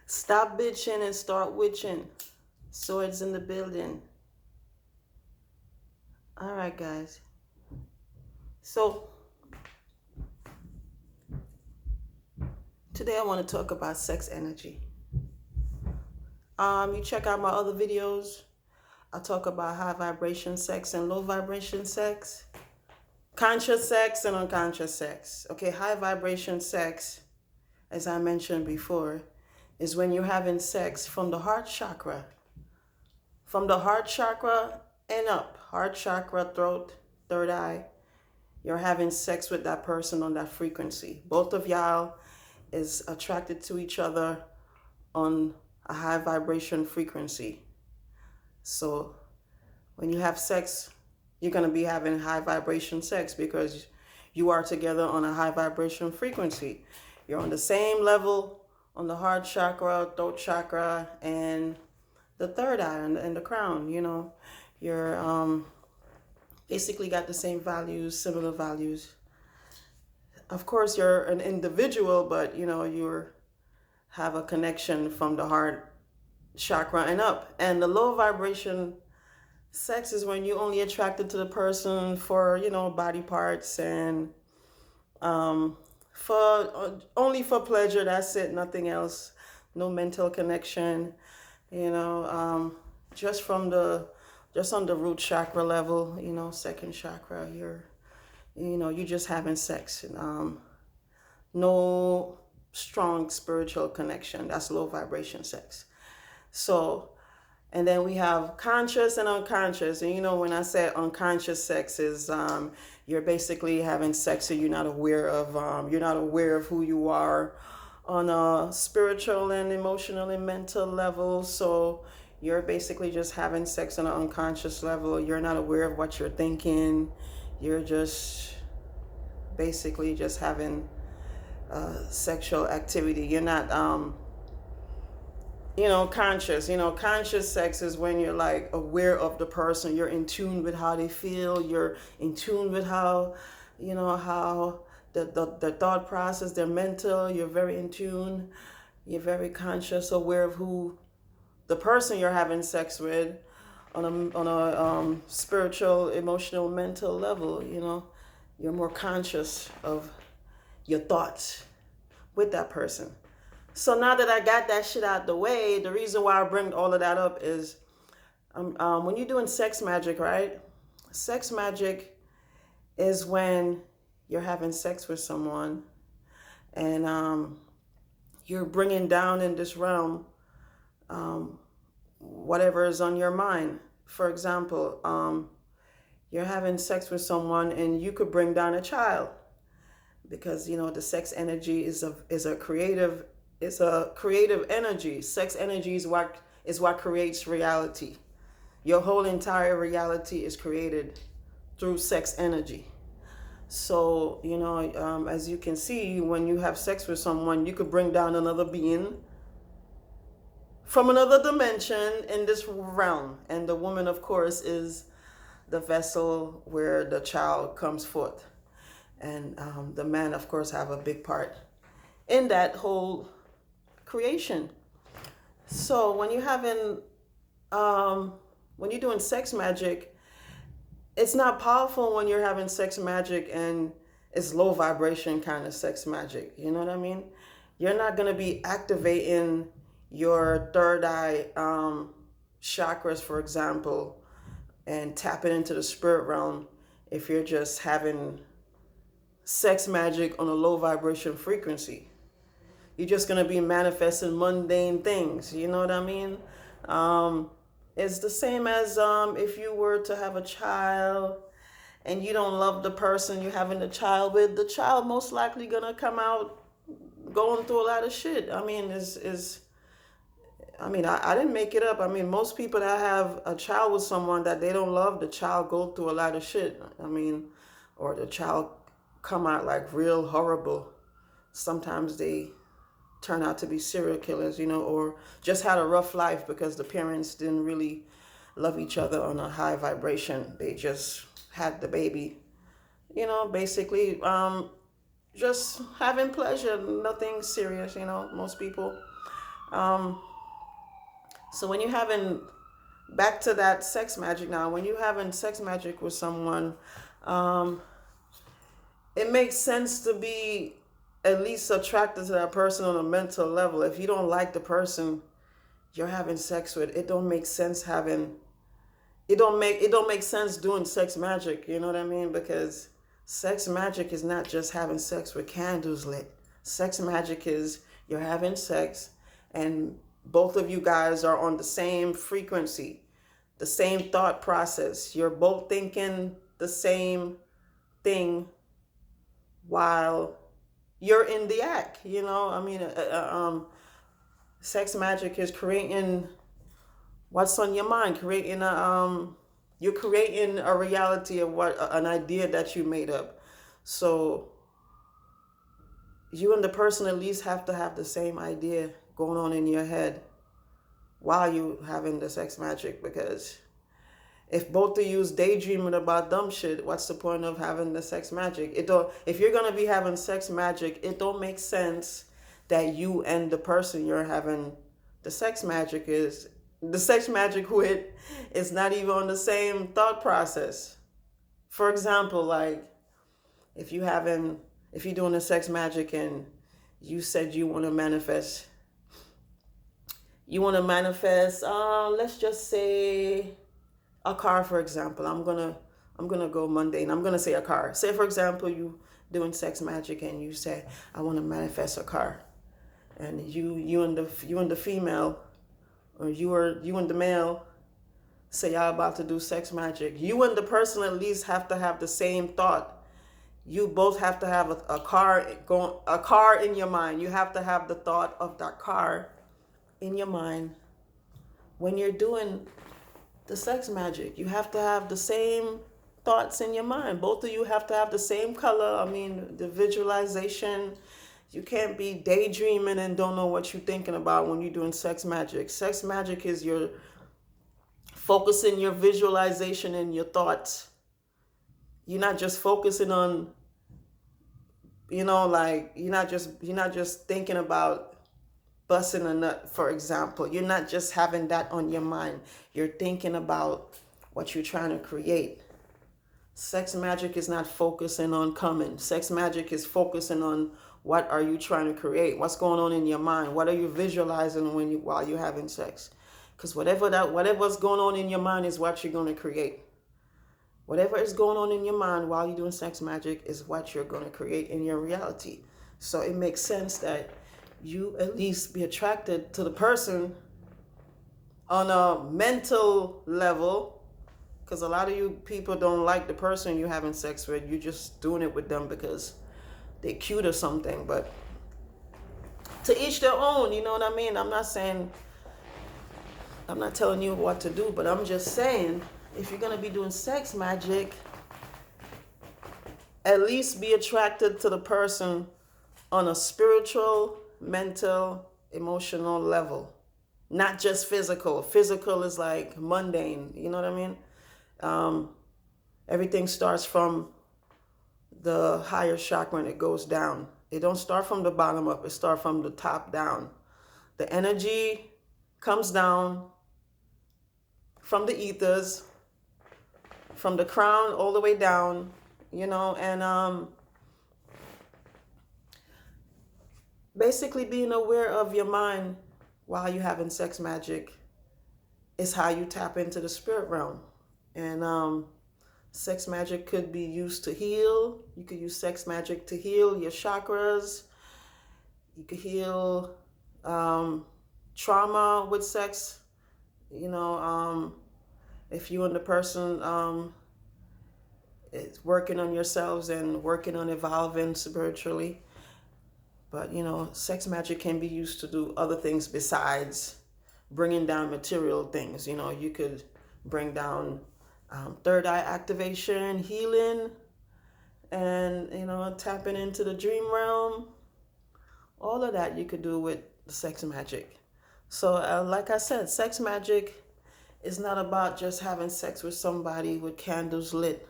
Stop bitching and start witching. Swords in the building. All right, guys. So today I want to talk about sex energy. You check out my other videos. I talk about high vibration sex and low vibration sex, conscious sex and unconscious sex. Okay, high vibration sex, as I mentioned before, is when you're having sex from the heart chakra. From the heart chakra and up, heart chakra, throat, third eye, you're having sex with that person on that frequency. Both of y'all is attracted to each other on a high vibration frequency. So when you have sex, you're going to be having high vibration sex because you are together on a high vibration frequency. You're on the same level on the heart chakra, throat chakra, and the third eye and the crown. You know, you're basically got the same values, similar values. Of course, you're an individual, but you know, you have a connection from the heart chakra and up. And the low vibration sex is when you're only attracted to the person for, you know, body parts and for only for pleasure. That's it, nothing else. No mental connection, you know, just on the root chakra level, you know, second chakra, you're just having sex. No strong spiritual connection. That's low vibration sex. So, and then we have conscious and unconscious. And you know, when I say unconscious sex is you're basically having sex and you're not aware of who you are on a spiritual and emotional and mental level. So you're basically just having sex on an unconscious level. You're not aware of what you're thinking. You're just basically just having sexual activity. You're not conscious. Conscious sex is when you're like aware of the person. You're in tune with how they feel. You're in tune with how the thought process, their mental. You're very in tune. You're very conscious, aware of who the person you're having sex with on a spiritual, emotional, mental level. You know, you're more conscious of your thoughts with that person. So now that I got that shit out the way, the reason why I bring all of that up is when you're doing sex magic, right? Sex magic is when you're having sex with someone and you're bringing down in this realm whatever is on your mind. For example, you're having sex with someone and you could bring down a child because, you know, the sex energy is a creative energy. Sex energy is what creates reality. Your whole entire reality is created through sex energy. So, you know, as you can see, when you have sex with someone, you could bring down another being from another dimension in this realm. And the woman, of course, is the vessel where the child comes forth. And the man, of course, have a big part in that whole creation. So when you're doing sex magic, it's not powerful when you're having sex magic and it's low vibration kind of sex magic. You know what I mean? You're not going to be activating your third eye chakras, for example, and tapping into the spirit realm if you're just having sex magic on a low vibration frequency. You're just going to be manifesting mundane things. You know what I mean? It's the same as if you were to have a child and you don't love the person you're having the child with, the child most likely going to come out going through a lot of shit. I mean, I didn't make it up. I mean, most people that have a child with someone that they don't love, the child go through a lot of shit. I mean, or the child come out like real horrible. Sometimes they turn out to be serial killers, you know, or just had a rough life because the parents didn't really love each other on a high vibration. They just had the baby, you know, basically just having pleasure, nothing serious, you know, most people. Um, so when you're having, back to that sex magic now, when you're having sex magic with someone, um, it makes sense to be at least attracted to that person on a mental level. If you don't like the person you're having sex with, it don't make sense having, it don't make sense doing sex magic, you know what I mean? Because sex magic is not just having sex with candles lit. Sex magic is you're having sex and both of you guys are on the same frequency, the same thought process. You're both thinking the same thing while you're in the act, you know? I mean, sex magic is creating what's on your mind, creating you're creating a reality of what an idea that you made up. So you and the person at least have to have the same idea going on in your head while you having the sex magic, because if both of you is daydreaming about dumb shit, what's the point of having the sex magic? It don't. If you're gonna be having sex magic, it don't make sense that you and the person you're having the sex magic with is not even on the same thought process. For example, like if you're doing the sex magic and you said you want to manifest, let's just say a car, for example. I'm gonna go mundane. I'm gonna say a car. Say, for example, you doing sex magic and you say, I want to manifest a car, and you and the female, or you and the male, say y'all about to do sex magic. You and the person at least have to have the same thought. You both have to have a car in your mind. You have to have the thought of that car in your mind when you're doing the sex magic. You have to have the same thoughts in your mind. Both of you have to have the same color. I mean, the visualization. You can't be daydreaming and don't know what you're thinking about when you're doing sex magic. Sex magic is your focusing your visualization and your thoughts. You're not just focusing on, like you're not just thinking about busting a nut, for example. You're not just having that on your mind. You're thinking about what you're trying to create. Sex magic is not focusing on coming. Sex magic is focusing on what are you trying to create? What's going on in your mind? What are you visualizing while you're having sex? Because whatever's going on in your mind is what you're going to create. Whatever is going on in your mind while you're doing sex magic is what you're going to create in your reality. So it makes sense that you at least be attracted to the person on a mental level, because a lot of you people don't like the person you're having sex with. You're just doing it with them because they're cute or something. But to each their own, you know what I mean? I'm not telling you what to do, but I'm just saying, if you're going to be doing sex magic, at least be attracted to the person on a spiritual, mental, emotional level. Not just physical. Physical is like mundane, you know what I mean? Everything starts from the higher chakra and it goes down. It don't start from the bottom up, it starts from the top down. The energy comes down from the ethers, from the crown all the way down, and basically being aware of your mind while you're having sex magic is how you tap into the spirit realm. And sex magic could be used to heal. You could use sex magic to heal your chakras. You could heal trauma with sex. If you and the person is working on yourselves and working on evolving spiritually. But, sex magic can be used to do other things besides bringing down material things. You could bring down third eye activation, healing, and, tapping into the dream realm. All of that you could do with sex magic. So, like I said, sex magic is not about just having sex with somebody with candles lit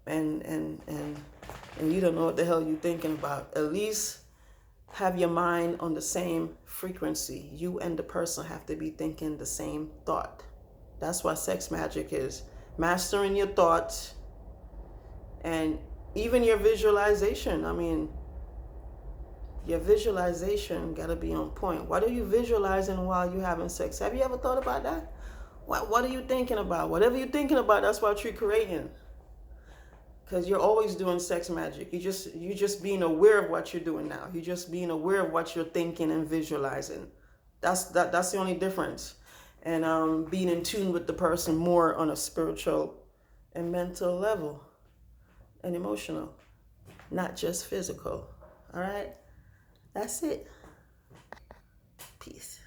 and you don't know what the hell you're thinking about. At least have your mind on the same frequency. You and the person have to be thinking the same thought. That's what sex magic is. Mastering your thoughts and even your visualization. I mean, your visualization got to be on point. What are you visualizing while you're having sex? Have you ever thought about that? What are you thinking about? Whatever you're thinking about, that's what you're creating. Because you're always doing sex magic. You're just being aware of what you're doing now. You're just being aware of what you're thinking and visualizing. That's the only difference. And being in tune with the person more on a spiritual and mental level and emotional, not just physical. All right? That's it. Peace.